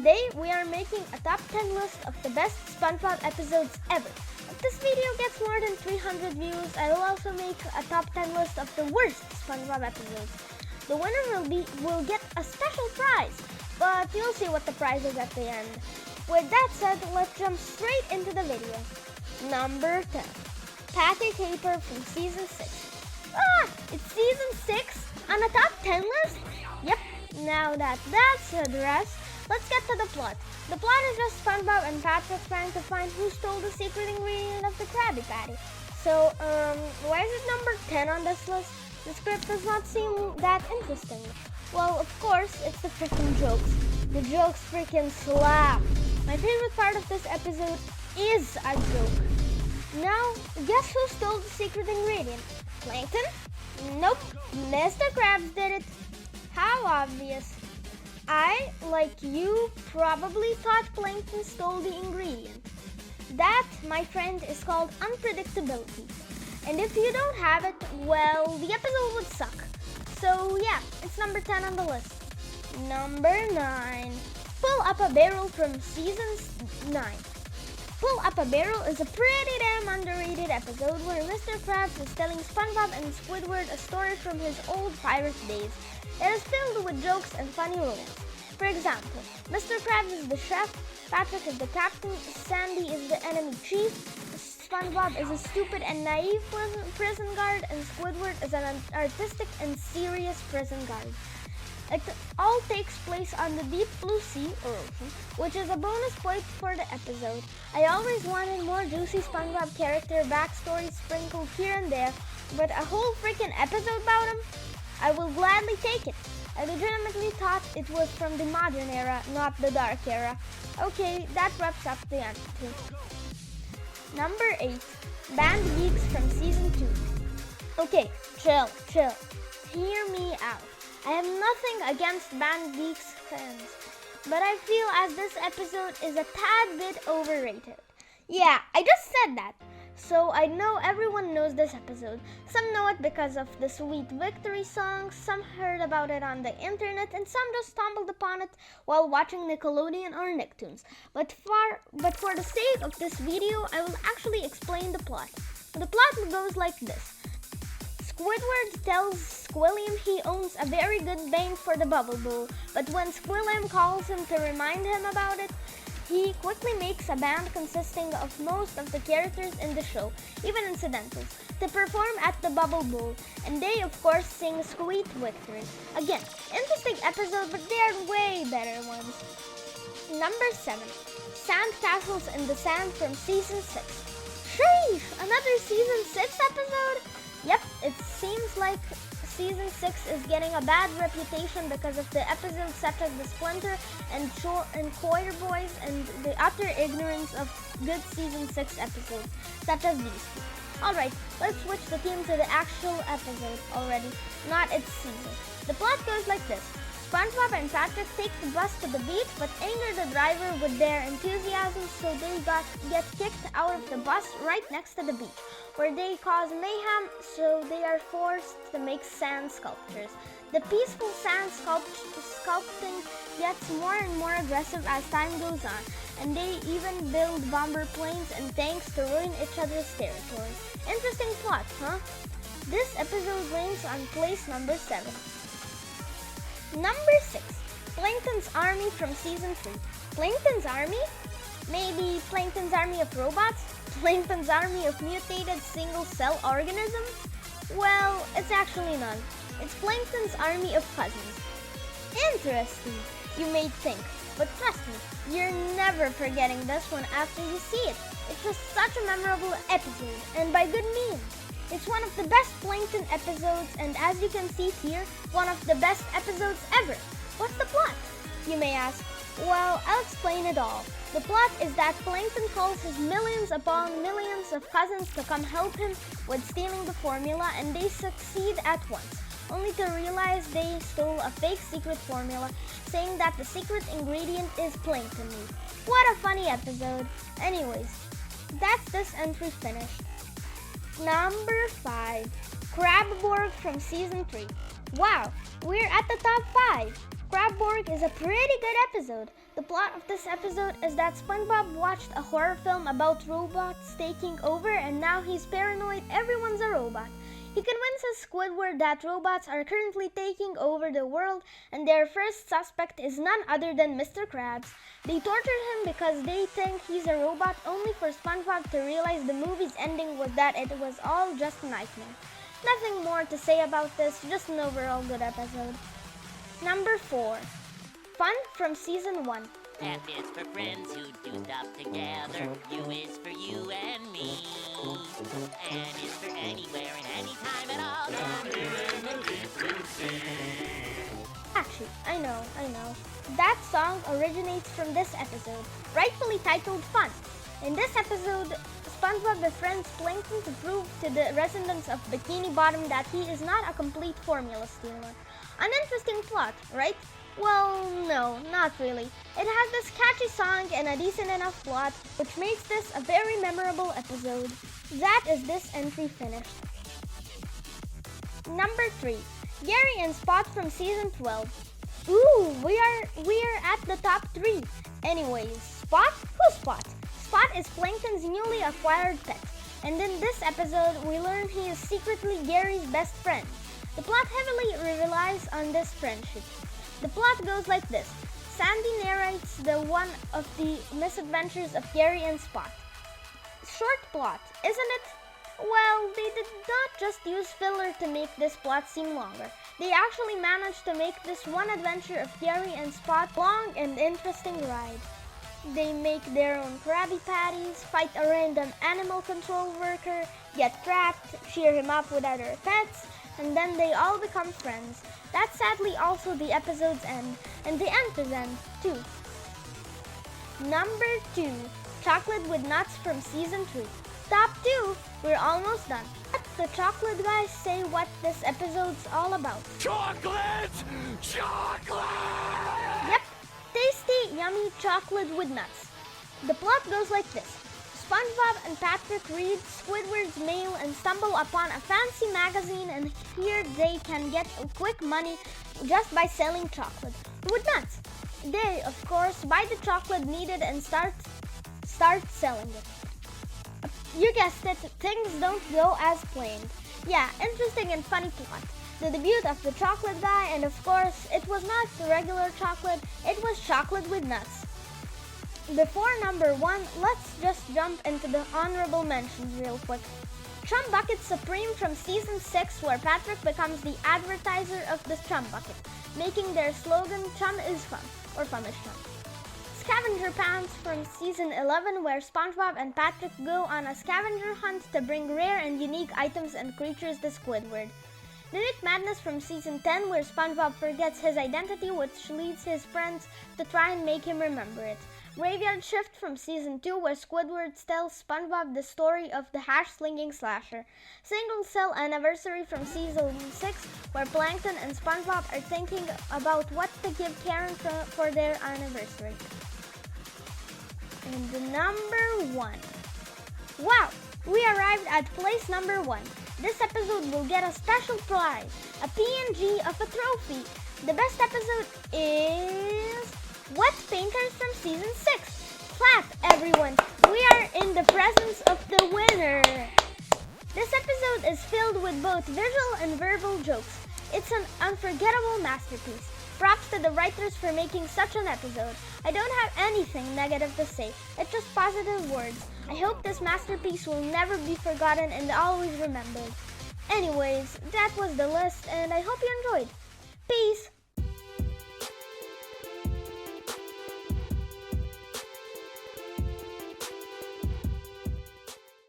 Today we are making a top 10 list of the best Spongebob episodes ever. If this video gets more than 300 views, I will also make a top 10 list of the worst Spongebob episodes. The winner will get a special prize, but you'll see what the prize is at the end. With that said, let's jump straight into the video. Number 10. Patty Caper from Season 6. It's Season 6 on a top 10 list? Yep, now that that's addressed, let's get to the plot. The plot is just SpongeBob and Patrick trying to find who stole the secret ingredient of the Krabby Patty. So, why is it number 10 on this list? The script does not seem that interesting. Well, of course, it's the freaking jokes. The jokes freaking slap. My favorite part of this episode is a joke. Now, guess who stole the secret ingredient? Plankton? Nope, Mr. Krabs did it. How obvious. I, like you, probably thought Plankton stole the ingredient. That, my friend, is called unpredictability. And if you don't have it, well, the episode would suck. So yeah, it's number 10 on the list. Number 9. Pull Up a Barrel from Season 9. Pull Up a Barrel is a pretty damn underrated episode where Mr. Krabs is telling SpongeBob and Squidward a story from his old pirate days. It is filled with jokes and funny rules. For example, Mr. Krabs is the chef, Patrick is the captain, Sandy is the enemy chief, SpongeBob is a stupid and naive prison guard, and Squidward is an artistic and serious prison guard. It all takes place on the deep blue sea or ocean, which is a bonus point for the episode. I always wanted more juicy SpongeBob character backstory sprinkled here and there, but a whole freaking episode about him? I will gladly take it. I legitimately thought it was from the modern era, not the dark era. Okay, that wraps up the answer. Number 8. Band Geeks from Season 2. Okay, chill. Hear me out. I have nothing against Band Geeks fans, but I feel as this episode is a tad bit overrated. Yeah, I just said that. So I know everyone knows this episode. Some know it because of the Sweet Victory song, some heard about it on the internet, and some just stumbled upon it while watching Nickelodeon or Nicktoons. But for the sake of this video, I will actually explain the plot. The plot goes like this. Squidward tells Squilliam he owns a very good bank for the Bubble Bowl, but when Squilliam calls him to remind him about it, he quickly makes a band consisting of most of the characters in the show, even incidentals, to perform at the Bubble Bowl, and they of course sing Sweet Victory. Again, interesting episode, but they are way better ones. Number 7. Sand Castles in the Sand from Season 6. Sheesh! Another Season 6 episode? Yep, it seems like Season 6 is getting a bad reputation because of the episodes such as the Splinter and Coir Boys and the utter ignorance of good Season 6 episodes, such as these two. Alright, let's switch the theme to the actual episode already, not its season. The plot goes like this. SpongeBob and Patrick take the bus to the beach but anger the driver with their enthusiasm, so they get kicked out of the bus right next to the beach, where they cause mayhem, so they are forced to make sand sculptures. The peaceful sand sculpting gets more and more aggressive as time goes on, and they even build bomber planes and tanks to ruin each other's territory. Interesting plot, huh? This episode ranks on place number 7. Number 6. Planktons Army from Season 3. Planktons Army? Maybe Planktons Army of Robots? Planktons Army of Mutated Single-Cell Organisms? Well, it's actually none. It's Planktons Army of Cousins. Interesting, you may think, but trust me, you're never forgetting this one after you see it. It's just such a memorable episode, and by good means. It's one of the best Plankton episodes, and as you can see here, one of the best episodes ever. What's the plot? You may ask. Well, I'll explain it all. The plot is that Plankton calls his millions upon millions of cousins to come help him with stealing the formula, and they succeed at once, only to realize they stole a fake secret formula, saying that the secret ingredient is plankton meat. What a funny episode. Anyways, that's this entry finished. Number 5. Crabborg from Season 3. Wow, we're at the top 5. Crabborg is a pretty good episode. The plot of this episode is that SpongeBob watched a horror film about robots taking over and now he's paranoid everyone's a robot. He convinces Squidward that robots are currently taking over the world and their first suspect is none other than Mr. Krabs. They torture him because they think he's a robot, only for SpongeBob to realize the movie's ending was that it was all just a nightmare. Nothing more to say about this, just an overall good episode. Number 4. Fun from Season 1. F is for friends who do stuff together. U is for you and me. N is for anywhere and anytime at all. Actually, I know. That song originates from this episode, rightfully titled Fun. In this episode, SpongeBob befriends Plankton to prove to the residents of Bikini Bottom that he is not a complete formula stealer. An interesting plot, right? Well, no, not really. It has this catchy song and a decent enough plot, which makes this a very memorable episode. That is this entry finished. Number 3. Gary and Spot from Season 12. Ooh, we are at the top 3. Anyways, Spot? Who's Spot? Spot is Plankton's newly acquired pet. And in this episode, we learn he is secretly Gary's best friend. The plot heavily relies on this friendship. The plot goes like this. Sandy narrates the one of the misadventures of Gary and Spot. Short plot, isn't it? Well, they did not just use filler to make this plot seem longer. They actually managed to make this one adventure of Gary and Spot long and interesting ride. They make their own Krabby Patties, fight a random animal control worker, get trapped, cheer him up with other pets, and then they all become friends. That's sadly also the episode's end, and the end is end too. Number 2. Chocolate with Nuts from Season 3. Top 2, we're almost done. Let the chocolate guys say what this episode's all about. Chocolate! Chocolate! Yep, tasty, yummy chocolate with nuts. The plot goes like this. SpongeBob and Patrick read Squidward's mail and stumble upon a fancy magazine, and here they can get quick money just by selling chocolate with nuts. They, of course, buy the chocolate needed and start selling it. You guessed it, things don't go as planned. Yeah, interesting and funny plot. The debut of the chocolate guy, and of course, it was not regular chocolate, it was chocolate with nuts. Before number 1, let's just jump into the honorable mentions real quick. Chum Bucket Supreme from Season 6, where Patrick becomes the advertiser of the Chum Bucket, making their slogan, Chum is fun, or fun is chum. Scavenger Pants from Season 11, where SpongeBob and Patrick go on a scavenger hunt to bring rare and unique items and creatures to Squidward. Minute Madness from Season 10, where SpongeBob forgets his identity, which leads his friends to try and make him remember it. Graveyard Shift from Season 2, where Squidward tells SpongeBob the story of the hash-slinging slasher. Single Cell Anniversary from Season 6, where Plankton and SpongeBob are thinking about what to give Karen for their anniversary. And the number 1. Wow! We arrived at place number 1. This episode will get a special prize, a PNG of a trophy. The best episode is Wet Painters from Season 6. Clap, everyone! We are in the presence of the winner! This episode is filled with both visual and verbal jokes. It's an unforgettable masterpiece. Props to the writers for making such an episode. I don't have anything negative to say. It's just positive words. I hope this masterpiece will never be forgotten and always remembered. Anyways, that was the list and I hope you enjoyed. Peace!